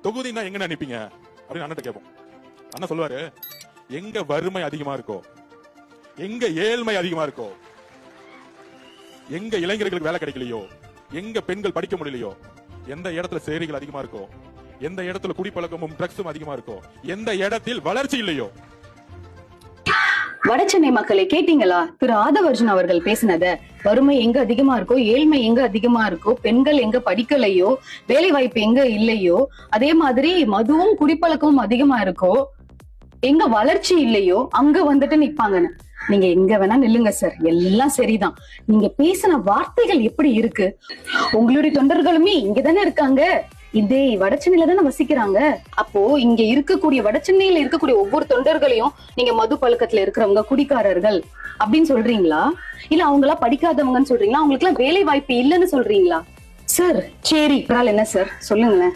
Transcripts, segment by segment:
தொகுதினா எங்க நினைப்பீங்க அப்படின்னு அண்ணன் கேட்போம். அண்ணன் சொல்லுவாரு, எங்க வறுமை அதிகமா இருக்கோ, எங்க ஏழ்மை அதிகமா இருக்கோ, எங்க இளைஞர்களுக்கு வேலை கிடைக்கலையோ, எங்க பெண்கள் படிக்க முடியலையோ, எந்த இடத்துல சேரிகள் அதிகமா இருக்கோ, எந்த இடத்துல குடிப்பழக்கமும் ட்ரக்ஸும் அதிகமா இருக்கோ, எந்த இடத்தில் வளர்ச்சி இல்லையோ. வடசென்னை மக்களை கேட்டீங்களா? திரு ஆதவர்ஜுன் அவர்கள் பேசினத. வறுமை எங்க அதிகமா இருக்கோ, ஏழ்மை எங்க அதிகமா இருக்கோ, பெண்கள் எங்க படிக்கலையோ, வேலை வாய்ப்பு எங்க இல்லையோ, அதே மாதிரி மதுவும் குடிப்பழக்கமும் அதிகமா இருக்கோ, எங்க வளர்ச்சி இல்லையோ அங்க வந்துட்டு நிப்பாங்கன்னு. நீங்க எங்க வேணா நில்லுங்க சார், எல்லாம் சரிதான். நீங்க பேசின வார்த்தைகள் எப்படி இருக்கு? உங்களுடைய தொண்டர்களுமே இங்கதானே இருக்காங்க, இதே வடசென்னையில தானே வசிக்கிறாங்க. அப்போ இங்க இருக்கக்கூடிய வடசென்னையில இருக்கக்கூடிய ஒவ்வொரு தொண்டர்களையும் நீங்க மது பழக்கத்துல இருக்கிறவங்க, குடிக்காரர்கள் அப்படின்னு சொல்றீங்களா? இல்ல அவங்களா படிக்காதவங்கன்னு சொல்றீங்களா? அவங்களுக்கு எல்லாம் வேலை வாய்ப்பு இல்லைன்னு சொல்றீங்களா? சார் சேரி என்றால் என்ன சார் சொல்லுங்களேன்.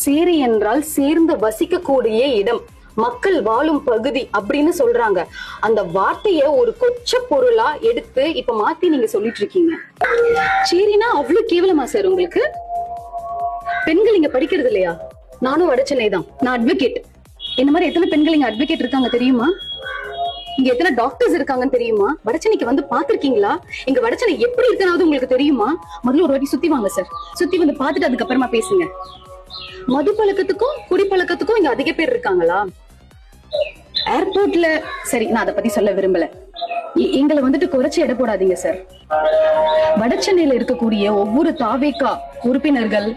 சேரி என்றால் சேர்ந்து வசிக்கக்கூடிய இடம், மக்கள் வாழும் பகுதி அப்படின்னு சொல்றாங்க. அந்த வார்த்தைய ஒரு கொச்ச பொருளா எடுத்து இப்ப மாத்தி நீங்க சொல்லிட்டு இருக்கீங்க. சேரினா அவ்வளவு கேவலமா சார் உங்களுக்கு? பெண்கள் இங்க படிக்கிறது இல்லையா? நானும் வடசென்னை தான், நான் அட்வொகேட். இந்த மாதிரி எத்தனை பெண்கள் இங்க அட்வொகேட் இருக்காங்க தெரியுமா? இங்க எத்தனை டாக்டர்ஸ் இருக்காங்கன்னு தெரியுமா? வடசென்னைக்கு வந்து பாத்திருக்கீங்களா? இங்க வடசென்னை எப்படி இருக்குனாவது உங்களுக்கு தெரியுமா? முதல்ல ஒரு வாட்டி சுத்தி வாங்க சார், சுத்தி வந்து பாத்துட்டு அதுக்கப்புறமா பேசுங்க. மது பழக்கத்துக்கும் குடிப்பழக்கத்துக்கும் இங்க அதிக பேர் இருக்காங்களா? ஏர்போர்ட்ல சரி, நான் அதை பத்தி சொல்ல விரும்பல. எங்களை வந்துட்டு குறைச்சு எடை போடாதீங்க சார். வடசென்னையில இருக்கக்கூடிய ஒவ்வொரு தாவேகா உறுப்பினர்கள்,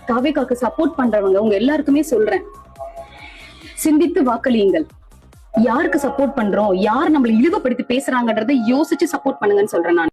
தாவேகாக்கு சப்போர்ட் பண்றவங்க, உங்க எல்லாருக்குமே சொல்றேன், சிந்தித்து வாக்களியுங்கள். யாருக்கு சப்போர்ட் பண்றோம், யார் நம்மளை இழிவுபடுத்தி பேசுறாங்கன்றதை யோசிச்சு சப்போர்ட் பண்ணுங்கன்னு சொல்றேன் நான்.